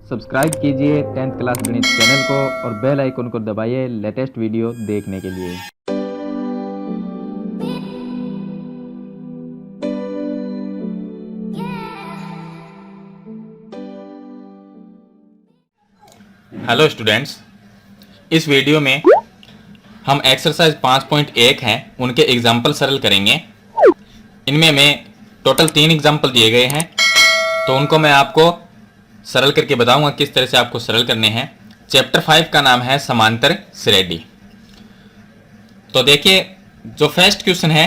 Subscribe कीजिए 10th class गणित channel को और बेल आइकन को दबाइए लेटेस्ट वीडियो देखने के लिए। हेलो स्टूडेंट्स, इस वीडियो में हम एक्सरसाइज 5.1 हैं उनके एग्जाम्पल सरल करेंगे। इनमें में टोटल 3 एग्जाम्पल दिए गए हैं, तो उनको मैं आपको सरल करके बताऊंगा किस तरह से आपको सरल करने हैं। चैप्टर 5 का नाम है समांतर श्रेणी। तो देखिए, जो फर्स्ट क्वेश्चन है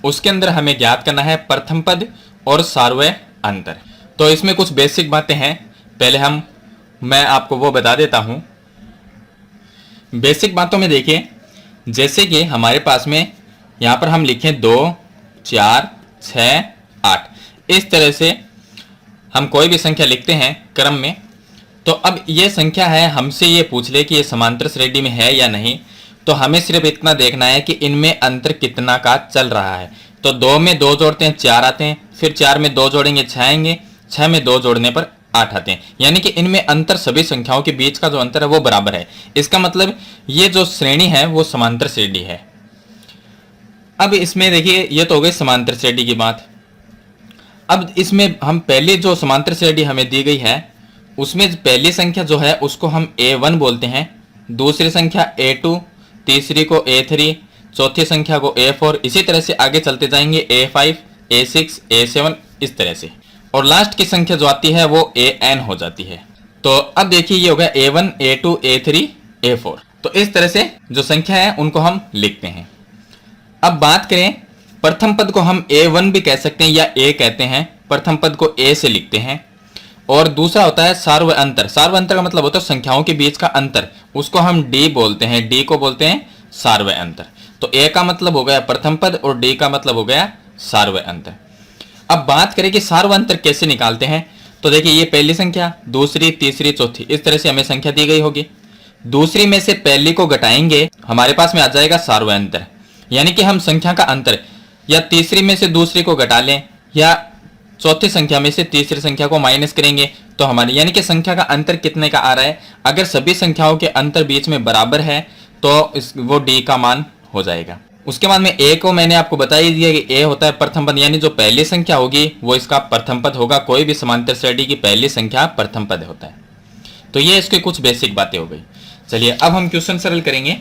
उसके अंदर हमें ज्ञात करना है प्रथम पद और सार्वय अंतर। तो इसमें कुछ बेसिक बातें हैं, पहले मैं आपको वो बता देता हूं। बेसिक बातों में देखिए, जैसे कि हमारे पास में यहां पर हम लिखें 2, 4, 6, 8, इस तरह से हम कोई भी संख्या लिखते हैं क्रम में। तो अब ये संख्या है, हमसे ये पूछ ले कि ये समांतर श्रेणी में है या नहीं, तो हमें सिर्फ इतना देखना है कि इनमें अंतर कितना का चल रहा है। तो 2 में 2 जोड़ते हैं 4 आते हैं, फिर 4 में 2 जोड़ेंगे 6 आएंगे, 6 में 2 जोड़ने पर 8 आते हैं। यानी कि इनमें अंतर, सभी संख्याओं के बीच का जो अंतर है वो बराबर है। इसका मतलब ये जो श्रेणी है वो समांतर श्रेणी है। अब इसमें देखिए, ये तो हो गई समांतर श्रेणी की बात। अब इसमें हम पहले जो समांतर श्रेणी हमें दी गई है उसमें पहली संख्या जो है उसको हम A1 बोलते हैं, दूसरी संख्या A2, तीसरी को A3, चौथी संख्या को A4, इसी तरह से आगे चलते जाएंगे A5, A6, A7, इस तरह से, और लास्ट की संख्या जो आती है वो AN हो जाती है। तो अब देखिए, ये हो गया A1, A2, A3, A4। तो इस तरह से जो संख्या है उनको हम लिखते हैं। अब बात करें, प्रथम पद को हम A1 भी कह सकते हैं या A कहते हैं, प्रथम पद को A से लिखते हैं। और दूसरा होता है सार्वय अंतर। सार्वय अंतर का मतलब होता है संख्याओं के बीच का अंतर, उसको हम D बोलते हैं, D को बोलते हैं सार्वय अंतर। तो A का मतलब हो गया प्रथम पद और D का मतलब हो गया सार्वय अंतर। अब बात करें कि सार्वय अंतर कैसे निकालते हैं, तो देखिए, ये पहली संख्या, दूसरी, तीसरी, चौथी, इस तरह से हमें संख्या दी गई होगी। दूसरी में से पहली को घटाएंगे, हमारे पास में आ जाएगा सार्वय अंतर। यानी कि हम संख्या का अंतर या तीसरी में से दूसरी को घटा लें या चौथी संख्या में से तीसरी संख्या को माइनस करेंगे, तो हमारे यानी कि संख्या का अंतर कितने का आ रहा है। अगर सभी संख्याओं के अंतर बीच में बराबर है तो वो D का मान हो जाएगा। उसके बाद में A को मैंने आपको बता ही दिया कि A होता है प्रथम पद, यानी जो पहली संख्या होगी वो इसका प्रथम पद होगा। कोई भी समांतर श्रेणी की पहली संख्या प्रथम पद होता है। तो ये इसकी कुछ बेसिक बातें हो गई। चलिए, अब हम क्वेश्चन सरल करेंगे।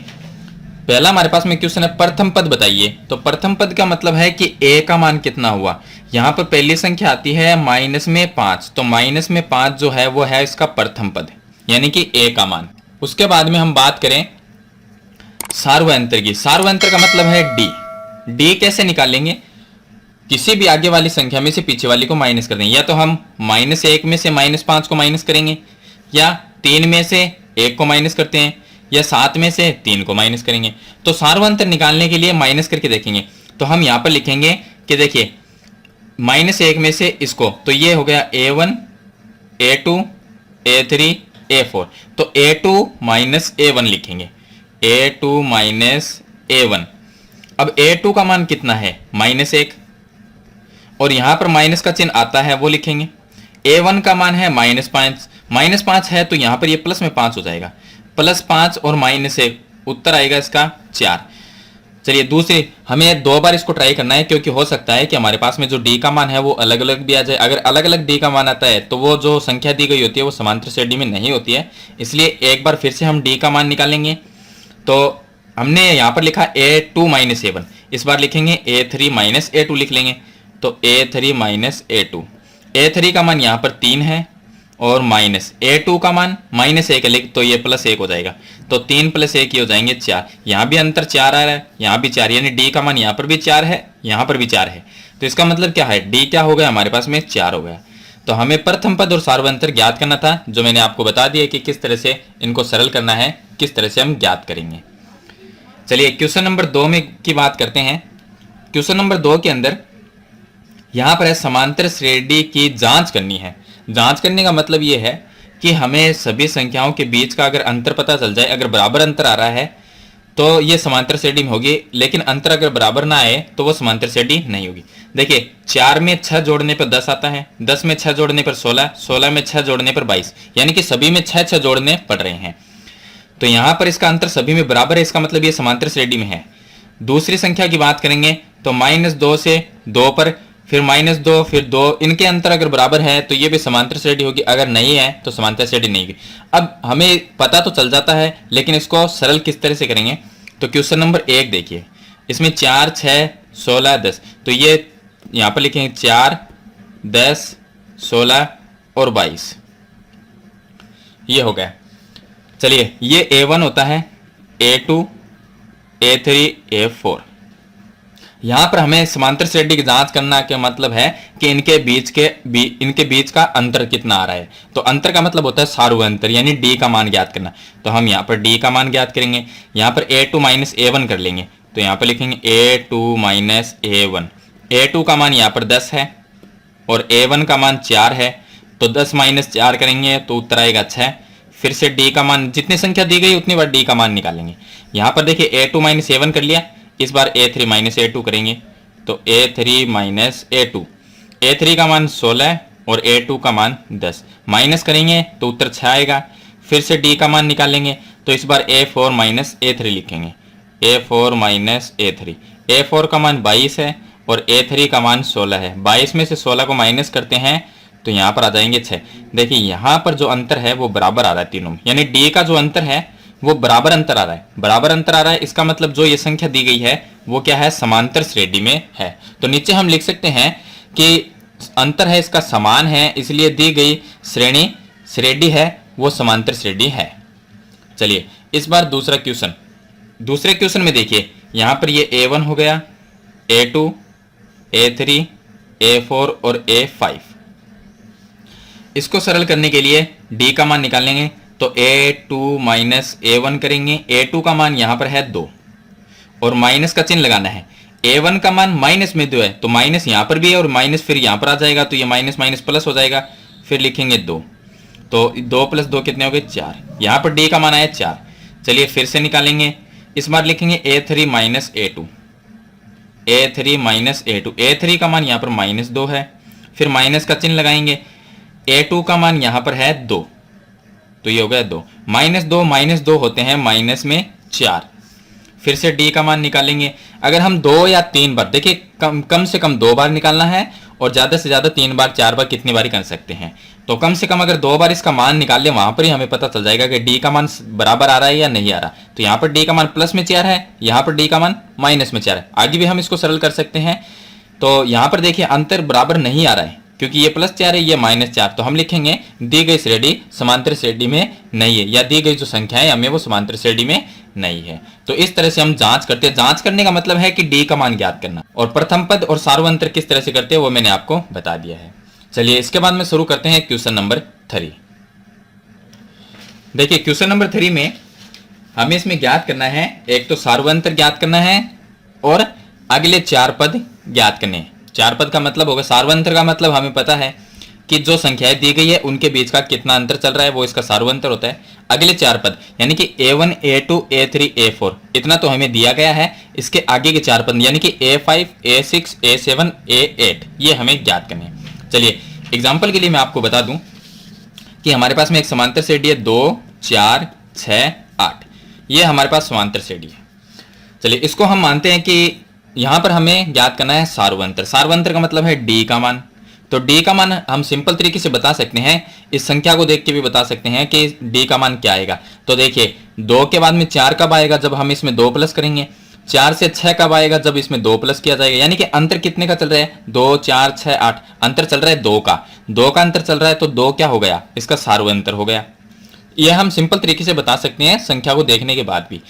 पहला हमारे पास में क्वेश्चन है प्रथम पद बताइए। तो प्रथम पद का मतलब है कि A का मान कितना हुआ। यहाँ पर पहली संख्या आती है माइनस में 5, तो माइनस में 5 जो है वो है इसका प्रथम पद, यानी कि A का मान। उसके बाद में हम बात करें सार्वय अंतर की। सार्वय अंतर का मतलब है D। D कैसे निकालेंगे, किसी भी आगे वाली संख्या में से पीछे वाली को माइनस कर देंगे। या तो हम -1 में से -5 को माइनस करेंगे, या 3 में से 1 को माइनस करते हैं, या 7 में से 3 को माइनस करेंगे। तो सार्वय अंतर निकालने के लिए माइनस करके देखेंगे। तो हम यहां पर लिखेंगे कि देखिए, -1 में से इसको, तो ये हो गया A1, A2, A3, A4। तो A2 माइनस A1 लिखेंगे, A2 माइनस A1। अब A2 का मान कितना है, -1, और यहां पर माइनस का चिन्ह आता है वो लिखेंगे। A1 का मान है -5, -5 है तो यहां पर ये प्लस में 5 हो जाएगा, +5 और -1, उत्तर आएगा इसका 4। चलिए, दूसरी हमें 2 बार इसको ट्राई करना है, क्योंकि हो सकता है कि हमारे पास में जो D का मान है वो अलग अलग भी आ जाए। अगर अलग अलग D का मान आता है तो वो जो संख्या दी गई होती है वो समांतर श्रेणी में नहीं होती है। इसलिए एक बार फिर से हम D का मान निकालेंगे। तो हमने यहाँ पर लिखा A2 माइनस A1, इस बार लिखेंगे A3 माइनस A2 लिख लेंगे। तो A3 माइनस A2, A3 का मान यहाँ पर 3 है और माइनस A2 का मान -1 लिख, तो ये +1 हो जाएगा। तो 3 + 1 ये हो जाएंगे 4। यहाँ भी अंतर 4 आ रहा है, यहाँ भी 4, यानी D का मान यहाँ पर भी 4 है, यहाँ पर भी 4 है। तो इसका मतलब क्या है, D क्या हो गया हमारे पास में 4 हो गया। तो हमें प्रथम पद और सार्वय अंतर ज्ञात करना था, जो मैंने आपको बता दिया कि किस तरह से इनको सरल करना है, किस तरह से हम ज्ञात करेंगे। चलिए, क्वेश्चन नंबर 2 में की बात करते हैं। क्वेश्चन नंबर 2 के अंदर यहाँ पर है समांतर श्रेणी की जांच करनी है। जांच करने का मतलब ये है कि हमें सभी संख्याओं के बीच का अगर अंतर पता चल जाए, अगर बराबर अंतर आ रहा है तो ये समांतर श्रेणी में होगी, लेकिन अंतर अगर बराबर ना आए तो वो समांतर श्रेणी नहीं होगी। देखिए 4 में 6 जोड़ने पर 10 आता है, 10 में 6 जोड़ने पर 16, 16 में 6 जोड़ने पर 22, यानी कि सभी में 6 6 जोड़ने पड़ रहे हैं। तो यहां पर इसका अंतर सभी में बराबर है, इसका मतलब ये समांतर श्रेणी में है। दूसरी संख्या की बात करेंगे तो -2 से 2 पर, फिर -2 फिर 2, इनके अंतर अगर बराबर है तो ये भी समांतर श्रेणी होगी, अगर नहीं है तो समांतर श्रेणी नहीं होगी। अब हमें पता तो चल जाता है, लेकिन इसको सरल किस तरह से करेंगे। तो क्वेश्चन नंबर 1 देखिए, इसमें 4 6 16 10, तो ये यहां पर लिखेंगे 4 10 16 और 22, ये हो गया। चलिए ये A1 होता है, A2 A3 A4। यहां पर हमें समांतर श्रेणी की जांच करना का मतलब है कि इनके बीच का अंतर कितना आ रहा है। तो अंतर का मतलब होता है सारू अंतर, यानी d का मान ज्ञात करना। तो हम यहां पर d का मान ज्ञात करेंगे, यहां पर A2 माइनस A1 कर लेंगे। तो यहां पर लिखेंगे A2 माइनस A1। A2 का मान यहां पर 10 है और A1 का मान 4 है, तो 10 माइनस 4 करेंगे तो उत्तर आएगा 6। फिर से d का मान, जितनी संख्या दी गई उतनी बार d का मान निकालेंगे। यहां पर देखिए A2 माइनस A1 कर लिया, इस बार A3 माइनस A2 करेंगे। तो A3 माइनस A2, A3 का मान 16 और A2 का मान 10, माइनस करेंगे तो उत्तर 6 आएगा। फिर से d का मान निकालेंगे, तो इस बार A4 माइनस A3 लिखेंगे, A4 माइनस A3। A4 का मान 22 है और A3 का मान 16 है। 22 में से 16 को माइनस करते हैं तो यहाँ पर आ जाएंगे 6। देखिए यहाँ पर जो अंतर है वो बराबर आ रहा है तीनों में, यानी d का जो अंतर है वो बराबर अंतर आ रहा है, बराबर अंतर आ रहा है। इसका मतलब जो ये संख्या दी गई है वो क्या है, समांतर श्रेणी में है। तो नीचे हम लिख सकते हैं कि अंतर है इसका समान है, इसलिए दी गई श्रेणी है वो समांतर श्रेणी है। चलिए इस बार दूसरा क्वेश्चन, दूसरे क्वेश्चन में देखिए यहां पर ये A1 हो गया, A2 A3 A4 और A5। इसको सरल करने के लिए d का मान निकालेंगे, तो A2 माइनस A1 करेंगे। A2 का मान यहां पर है 2 और माइनस का चिन्ह लगाना है। A1 का मान माइनस में 2 है, तो माइनस यहां पर भी है और माइनस फिर यहां पर आ जाएगा, तो ये माइनस माइनस प्लस हो जाएगा। फिर लिखेंगे 2, तो 2 + 2 कितने हो गए 4। यहां पर d का मान आया 4। चलिए फिर से निकालेंगे, इस बार लिखेंगे A3 minus A2, A3 minus A2। A3 का मान यहां पर -2 है, फिर माइनस का चिन्ह लगाएंगे। A2 का मान यहां पर है 2, तो ये हो गया 2, -2 होते हैं माइनस में 4। फिर से d का मान निकालेंगे। अगर हम 2 या 3 बार, देखिए कम से कम 2 बार निकालना है और ज्यादा से ज्यादा 3 बार 4 बार कितनी बार कर सकते हैं। तो कम से कम अगर 2 बार इसका मान निकाल ले, वहां पर ही हमें पता चल जाएगा कि d का मान बराबर आ रहा है या नहीं आ रहा। तो यहाँ पर d का मान प्लस में 4 है, यहाँ पर d का मान माइनस में 4 है। आगे भी हम इसको सरल कर सकते हैं। तो यहाँ पर देखिए अंतर बराबर नहीं आ रहा है, क्योंकि ये +4 है, ये -4। तो हम लिखेंगे दी गई श्रेणी समांतर श्रेणी में नहीं है, या दी गई जो संख्या है हमें वो समांतर श्रेणी में नहीं है। तो इस तरह से हम जांच करते हैं। जांच करने का मतलब है कि d का मान ज्ञात करना, और प्रथम पद और सार्वंतर किस तरह से करते हैं वो मैंने आपको बता दिया है। चलिए इसके बाद में शुरू करते हैं क्वेश्चन नंबर 3। देखिए क्वेश्चन नंबर 3 में हमें इसमें ज्ञात करना है, एक तो सार्वंतर ज्ञात करना है और अगले 4 पद ज्ञात करने हैं। 4 पद का मतलब होगा, सार्वंतर का मतलब हमें पता है कि जो संख्याएं दी गई है उनके बीच का कितना अंतर चल रहा है, वो इसका सार्वंतर होता है। अगले 4 पद यानी कि A1 A2 A3 A4 इतना तो हमें दिया गया है। इसके आगे के 4 पद यानी कि A5 A6 A7 A8 ये हमें ज्ञात करने हैं। चलिए एग्जाम्पल के लिए मैं आपको बता दूं कि हमारे पास में एक समांतर श्रेणी है 2 4 6 8, ये हमारे पास समांतर श्रेणी है। चलिए इसको हम मानते हैं कि यहां पर हमें ज्ञात करना है सार्वंतर। सार्वंतर का मतलब है d का मान। तो d का मान हम सिंपल तरीके से बता सकते हैं, इस संख्या को देख के भी बता सकते हैं कि d का मान क्या आएगा। तो देखिए 2 के बाद में 4 कब आएगा, जब हम इसमें 2 प्लस करेंगे। 4 से 6 कब आएगा, जब इसमें 2 प्लस किया जाएगा। यानी कि अंतर कितने का चल रहा है, 2 4 6 8, अंतर चल रहा है 2 का। 2 का अंतर चल रहा है तो 2 क्या हो गया, इसका सार्वंतर हो गया। यह हम सिंपल तरीके से बता सकते हैं संख्या को देखने के बाद भी।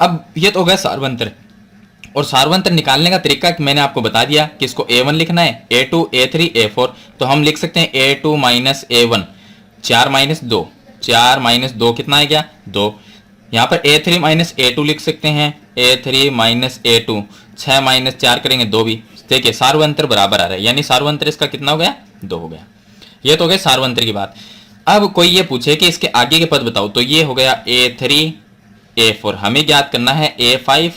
अब ये तो हो गया सार्वंतर, और सार्वंतर निकालने का तरीका मैंने आपको बता दिया कि इसको A1 लिखना है, A2 A3 A4। तो हम लिख सकते हैं A2 minus A1, 4 minus 2, 4 minus 2 कितना आ गया 2। यहाँ पर A3 माइनस A2 लिख सकते हैं, A3 माइनस A2, 6 माइनस 4 करेंगे 2 भी। देखिए सार्वंतर बराबर आ रहा है, यानी सार्वंतर इसका कितना हो गया 2 हो गया। ये तो हो गया सार्वंतर की बात। अब कोई ये पूछे कि इसके आगे के पद बताओ, तो ये हो गया A3 A4 हमें ज्ञात करना है A5,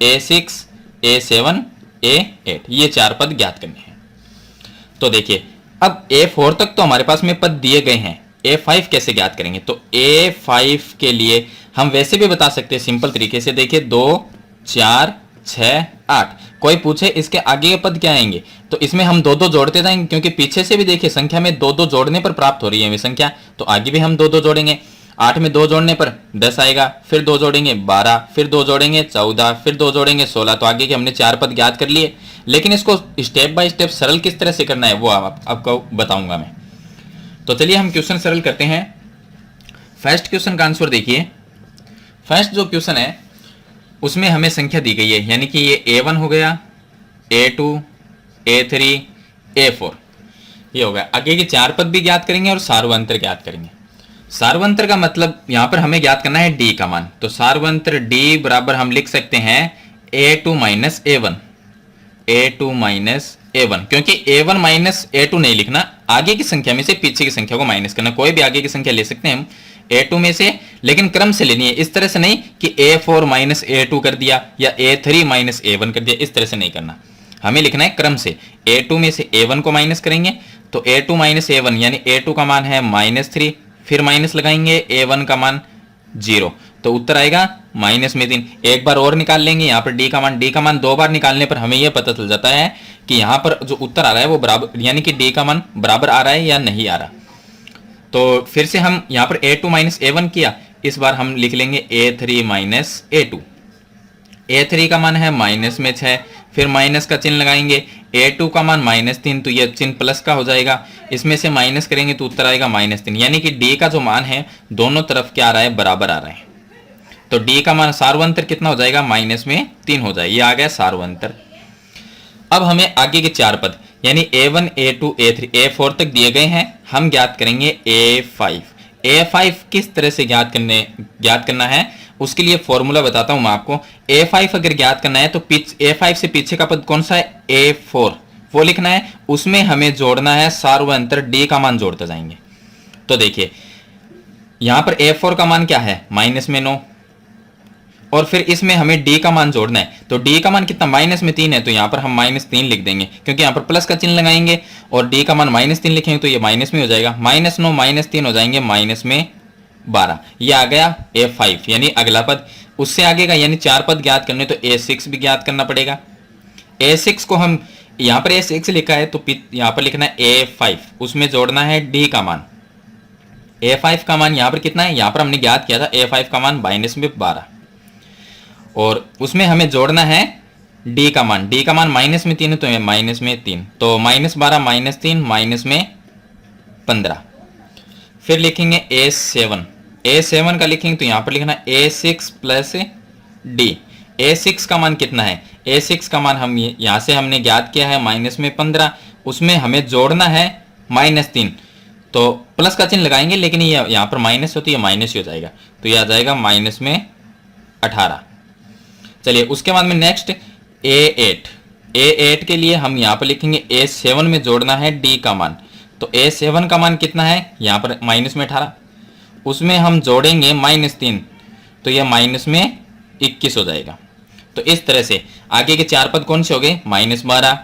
A6, A7, A8 ये 4 पद ज्ञात करने हैं। तो देखिए अब A4 तक तो हमारे पास में पद दिए गए हैं, A5 कैसे ज्ञात करेंगे? तो A5 के लिए हम वैसे भी बता सकते हैं सिंपल तरीके से। देखिए 2, 4, 6, 8, कोई पूछे इसके आगे के पद क्या आएंगे तो इसमें हम 2-2 जोड़ते जाएंगे, क्योंकि पीछे से भी देखिए संख्या में 2-2 जोड़ने पर प्राप्त हो रही है हमें संख्या, तो आगे भी हम 2-2 जोड़ेंगे। 8 में 2 जोड़ने पर 10 आएगा, फिर 2 जोड़ेंगे 12, फिर 2 जोड़ेंगे 14, फिर 2 जोड़ेंगे 16। तो आगे के हमने 4 पद ज्ञात कर लिए, लेकिन इसको स्टेप बाय स्टेप सरल किस तरह से करना है वो आपको बताऊंगा मैं। तो चलिए हम क्वेश्चन सरल करते हैं। फर्स्ट क्वेश्चन का आंसर देखिए। फर्स्ट जो क्वेश्चन है उसमें हमें संख्या दी गई है, यानी कि ये A1 हो गया, A2, A3, A4 ये हो गया। आगे के 4 पद भी ज्ञात करेंगे और सार्वंतर ज्ञात करेंगे। सार्वंतर का मतलब यहां पर हमें ज्ञात करना है D का मान, तो सार्वंतर D बराबर हम लिख सकते हैं A2 minus A1, A2 minus A1, क्योंकि A1 माइनस A2 नहीं लिखना, आगे की संख्या में से पीछे की संख्या को माइनस करना। कोई भी आगे की संख्या ले सकते हैं हम A2 में से, लेकिन क्रम से लेनी है, इस तरह से नहीं कि A4 माइनस A2 कर दिया या A3 माइनस A1 कर दिया, इस तरह से नहीं करना, हमें लिखना है क्रम से। A2 में से A1 को माइनस करेंगे तो A2 माइनस A1 यानी A2 का मान है -3, फिर माइनस लगाएंगे A1 का मान 0, तो उत्तर आएगा -3। एक बार और निकाल लेंगे यहाँ पर D का मान 2 बार निकालने पर हमें यह पता चल जाता है कि यहाँ पर जो उत्तर आ रहा है वो बराबर, यानी कि D का मान बराबर आ रहा है या नहीं आ रहा। तो फिर से हम यहाँ पर A2 माइनस A1 किया, इस बार हम लिख लेंगे A3 माइनस A2। A3 का मान है -6, फिर माइनस का चिन्ह लगाएंगे। A2 का मान -3, तो ये चिन्ह प्लस का हो जाएगा, इसमें से माइनस करेंगे तो उत्तर आएगा -3, यानी कि D का जो मान है दोनों तरफ क्या आ रहा है, बराबर आ रहा है। तो D का मान सार्वंतर कितना हो जाएगा, -3 हो जाएगा, ये आ गया सार्वंतर। अब हमें आगे के 4 पद यानी A1, A2, A3, A4 तक दिए गए हैं, हम ज्ञात करेंगे A5। A5 किस तरह से ज्ञात करना है उसके लिए फॉर्मूला बताता हूं मैं आपको। A5 अगर ज्ञात करना है तो A5 से पीछे का पद कौन सा है, A4, वो लिखना है, उसमें हमें जोड़ना है सार्वंतर D का मान जोड़ते जाएंगे। तो देखिए यहां पर A4 का मान क्या है, -9, और फिर इसमें हमें D का मान जोड़ना है, तो D का मान कितना, -3 है, तो यहां पर हम -3 लिख देंगे, क्योंकि यहां पर प्लस का चिन्ह लगाएंगे और D का मान -3 लिखेंगे तो ये माइनस में हो जाएगा, -9 -3 हो जाएंगे -12, ये आ गया A5 यानी अगला पद। उससे आगे का यानी 4 पद ज्ञात करने तो A6 भी ज्ञात करना पड़ेगा। A6 को हम यहां पर A6 लिखा है तो यहां पर लिखना है A5, उसमें जोड़ना है D का मान। A5 का मान यहां पर कितना है, यहां पर हमने ज्ञात किया था A5 का मान -12, और उसमें हमें जोड़ना है D का मान। D का मान -3 है तो -3, तो -12 -3 -15। फिर लिखेंगे A7 का लिखेंगे तो यहां पर लिखना A6 प्लस D। A6 का मान कितना है, A6 का मान हम यहां से हमने ज्ञात किया है -15, उसमें हमें जोड़ना है -3, तो प्लस का चिन्ह लगाएंगे, लेकिन ये यहां पर माइनस होती है, माइनस ही हो जाएगा, तो ये आ जाएगा -18। चलिए उसके बाद में नेक्स्ट A8 के लिए हम यहां पर लिखेंगे A7 में जोड़ना है D का मान, तो A7 का मान कितना है, यहां पर -18, उसमें हम जोड़ेंगे -3, तो यह -21 हो जाएगा। तो इस तरह से आगे के 4 पद कौन से हो गए, -12,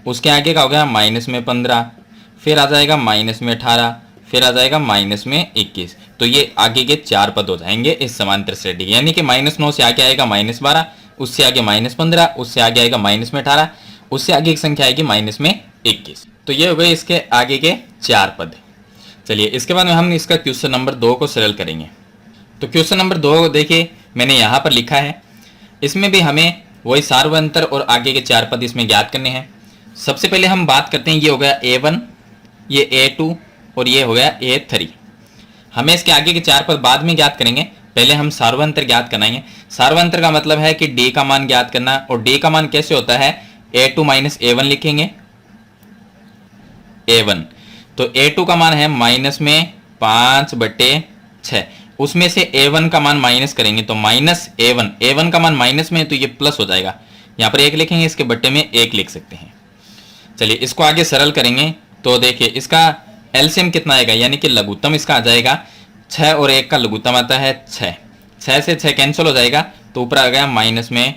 उसके आगे का हो गया -15, फिर आ जाएगा -18, फिर आ जाएगा -21, तो ये आगे के 4 पद हो जाएंगे इस समांतर श्रेणी, यानी कि -9 से आगे आएगा -12, उससे आगे -15, उससे आगे आएगा -18, उससे आगे की संख्या आएगी -21। तो ये हो गए इसके आगे के 4 पद। चलिए इसके बाद में हम इसका क्वेश्चन नंबर 2 को सरल करेंगे। तो क्वेश्चन नंबर 2 देखिए मैंने यहाँ पर लिखा है, इसमें भी हमें वही सार्वंतर और आगे के 4 पद इसमें ज्ञात करने हैं। सबसे पहले हम बात करते हैं, ये हो गया A1, ये A2 और ये हो गया A3। हमें इसके आगे के 4 पद बाद में ज्ञात करेंगे, पहले हम सार्वंतर ज्ञात कराएंगे। सार्वंतर का मतलब है कि D का मान ज्ञात करना, और D का मान कैसे होता है, A2 माइनस A1 लिखेंगे, A1, तो A2 का मान है -5/6, उसमें से A1 का मान माइनस करेंगे तो -A1 का मान माइनस में है तो ये प्लस हो जाएगा, यहाँ पर 1 लिखेंगे, इसके बट्टे में 1 लिख सकते हैं। चलिए इसको आगे सरल करेंगे तो देखिए इसका एलसीएम कितना आएगा, यानी कि लघुत्तम इसका आ जाएगा 6 और 1 का लघुत्तम आता है 6, 6 से 6 कैंसिल हो जाएगा तो ऊपर आ गया माइनस में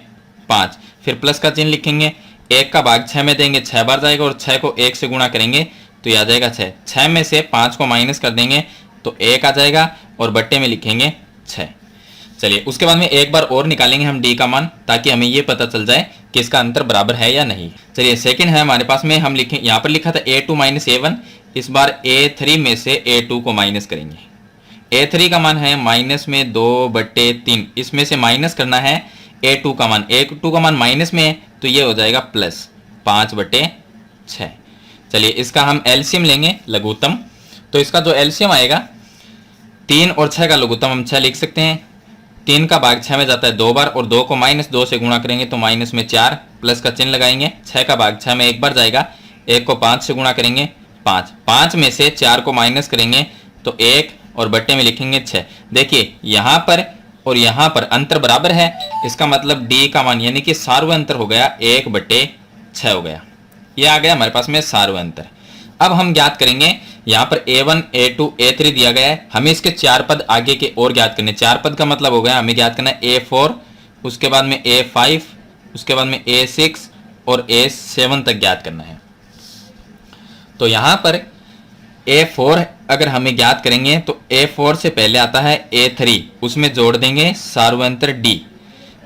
5। फिर प्लस का चिन्ह लिखेंगे, 1 का भाग 6 में देंगे, 6 बार जाएगा और 6 को 1 से गुणा करेंगे तो ये आ जाएगा 6। 6 में से 5 को माइनस कर देंगे तो 1 आ जाएगा और बट्टे में लिखेंगे 6। चलिए उसके बाद में एक बार और निकालेंगे हम डी का मान, ताकि हमें ये पता चल जाए कि इसका अंतर बराबर है या नहीं। चलिए सेकंड है हमारे पास में, हम लिखें, यहाँ पर लिखा था a2 माइनस a1, इस बार a3 में से a2 को माइनस करेंगे। a3 का मान है माइनस में 2/3, इसमें से माइनस करना है a2 का मान। a2 का मान माइनस में है तो ये हो जाएगा प्लस 5/6। चलिए इसका हम एलसीएम लेंगे, लघुत्तम। तो इसका जो एलसीएम आएगा, 3 और 6 का लघुत्तम हम 6 लिख सकते हैं। 3 का भाग 6 में जाता है 2 बार और 2 को -2 से गुणा करेंगे तो माइनस में 4, प्लस का चिन्ह लगाएंगे। 6 का भाग 6 में एक बार जाएगा, 1 को 5 से गुणा करेंगे 5। 5 में से 4 को माइनस करेंगे तो 1 और बट्टे में लिखेंगे 6। देखिए यहाँ पर और यहाँ पर अंतर बराबर है, इसका मतलब डी का मान यानी कि सार्वय अंतर हो गया 1/6 हो गया। ये आ गया हमारे पास में सार्वय अंतर। अब हम ज्ञात करेंगे, यहाँ पर a1, a2, a3 दिया गया है, हमें इसके 4 पद आगे के और ज्ञात करने। 4 पद का मतलब हो गया हमें ज्ञात करना है a4, उसके बाद में a5, उसके बाद में a6 और a7 तक ज्ञात करना है। तो यहाँ पर a4 अगर हमें ज्ञात करेंगे तो a4 से पहले आता है a3, उसमें जोड़ देंगे सार्वय अंतर d।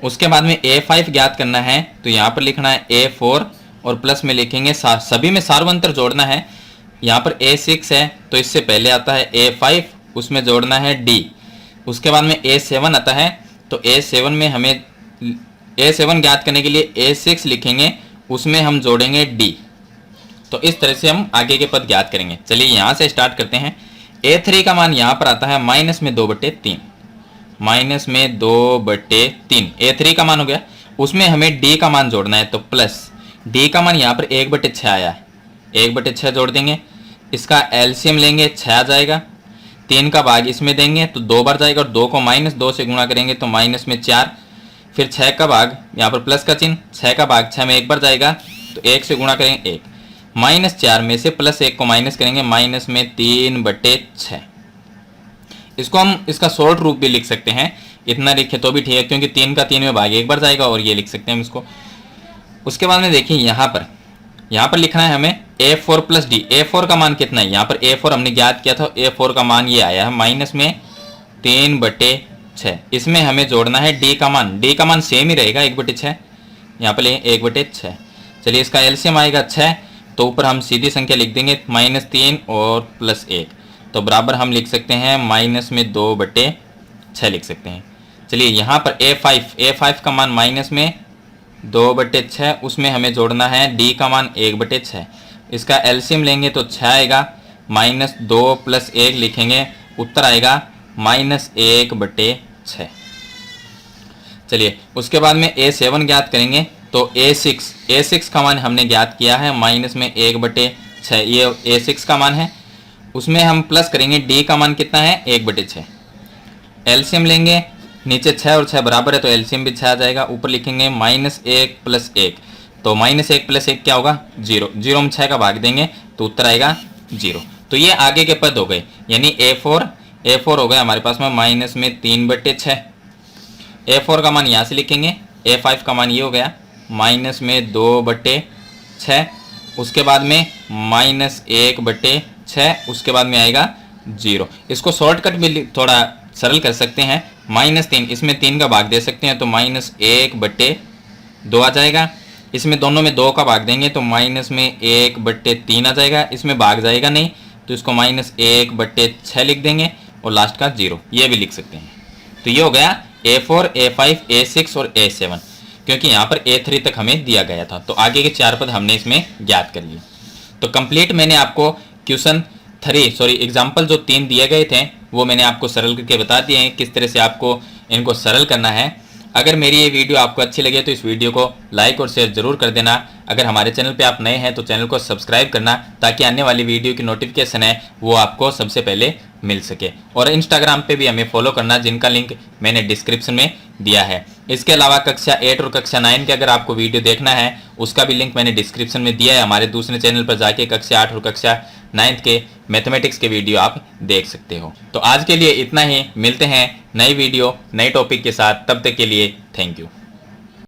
उसके बाद में a5 ज्ञात करना है तो यहाँ पर लिखना है a4 और प्लस में लिखेंगे सभी में सार्वय अंतर जोड़ना है। यहाँ पर a6 है तो इससे पहले आता है a5, उसमें जोड़ना है d। उसके बाद में a7 आता है तो a7 में हमें a7 ज्ञात करने के लिए a6 लिखेंगे, उसमें हम जोड़ेंगे d। तो इस तरह से हम आगे के पद ज्ञात करेंगे। चलिए यहाँ से स्टार्ट करते हैं। a3 का मान यहाँ पर आता है माइनस में 2/3, माइनस में 2/3 a3 का मान हो गया। उसमें हमें d का मान जोड़ना है तो प्लस d का मान यहाँ पर 1/6 आया है, 1/6 जोड़ देंगे। इसका एलसीएम लेंगे, 6 आ जाएगा। 3 का भाग इसमें देंगे तो 2 बार जाएगा और 2 को -2 से गुणा करेंगे तो माइनस में 4। फिर 6 का भाग, यहाँ पर प्लस का चिन्ह, 6 का भाग 6 में एक बार जाएगा तो 1 से गुणा करेंगे 1। -4 में से +1 को माइनस करेंगे, माइनस में 3/6। इसको हम इसका शॉर्ट रूप भी लिख सकते हैं, इतना लिखे तो भी ठीक है, क्योंकि 3 का 3 में भाग एक बार जाएगा और ये लिख सकते हैं हम इसको। उसके बाद में देखिए यहाँ पर लिखना है हमें a4 + d। a4 का मान कितना है, यहाँ पर a4 हमने ज्ञात किया था, a4 का मान ये आया है माइनस में 3/6। इसमें हमें जोड़ना है d का मान, d का मान सेम ही रहेगा 1/6, यहाँ पर लें 1/6। चलिए इसका एलसीएम आएगा 6, तो ऊपर हम सीधी संख्या लिख देंगे -3 और +1, तो बराबर हम लिख सकते हैं माइनस में 2/6 लिख सकते हैं। चलिए यहाँ पर a5 का मान माइनस में 2/6, उसमें हमें जोड़ना है d का मान 1/6। इसका एलसीएम लेंगे तो 6 आएगा, -2 + 1 लिखेंगे, उत्तर आएगा -1/6। चलिए उसके बाद में a7 ज्ञात करेंगे तो a6 का मान हमने ज्ञात किया है -1/6, ये a6 का मान है। उसमें हम प्लस करेंगे, d का मान कितना है 1/6। एलसीएम लेंगे, नीचे 6 और 6 बराबर है तो एलसीएम भी 6 आ जाएगा। ऊपर लिखेंगे -1 + 1, तो -1 + 1 क्या होगा 0। 0 में 6 का भाग देंगे तो उत्तर आएगा 0। तो ये आगे के पद हो गए, यानी a4 हो गया हमारे पास में -3/6। a4 का मान यहाँ से लिखेंगे, a5 का मान ये हो गया -2/6। उसके बाद में -1/6, उसके बाद में आएगा 0। इसको शॉर्टकट भी थोड़ा सरल कर सकते हैं, -3, इसमें 3 का भाग दे सकते हैं तो -1/2 आ जाएगा। इसमें दोनों में 2 का भाग देंगे तो -1/3 आ जाएगा। इसमें भाग जाएगा नहीं तो इसको -1/6 लिख देंगे और लास्ट का 0, ये भी लिख सकते हैं। तो ये हो गया a4, a5, a6 और a7, क्योंकि यहाँ पर a3 तक हमें दिया गया था। तो आगे के 4 पद हमने इसमें ज्ञात कर लिए। तो कंप्लीट मैंने आपको एग्जाम्पल जो 3 दिए गए थे वो मैंने आपको सरल करके बता दिए हैं, किस तरह से आपको इनको सरल करना है। अगर मेरी ये वीडियो आपको अच्छी लगे तो इस वीडियो को लाइक और शेयर जरूर कर देना। अगर हमारे चैनल पे आप नए हैं तो चैनल को सब्सक्राइब करना, ताकि आने वाली वीडियो की नोटिफिकेशन है वो आपको सबसे पहले मिल सके। और इंस्टाग्राम पे भी हमें फॉलो करना, जिनका लिंक मैंने डिस्क्रिप्शन में दिया है। इसके अलावा कक्षा 8 और कक्षा 9 के अगर आपको वीडियो देखना है उसका भी लिंक मैंने डिस्क्रिप्शन में दिया है। हमारे दूसरे चैनल पर जाके कक्षा 8 और कक्षा 9 के मैथमेटिक्स के वीडियो आप देख सकते हो। तो आज के लिए इतना ही, मिलते हैं नई वीडियो नए टॉपिक के साथ, तब तक के लिए थैंक यू।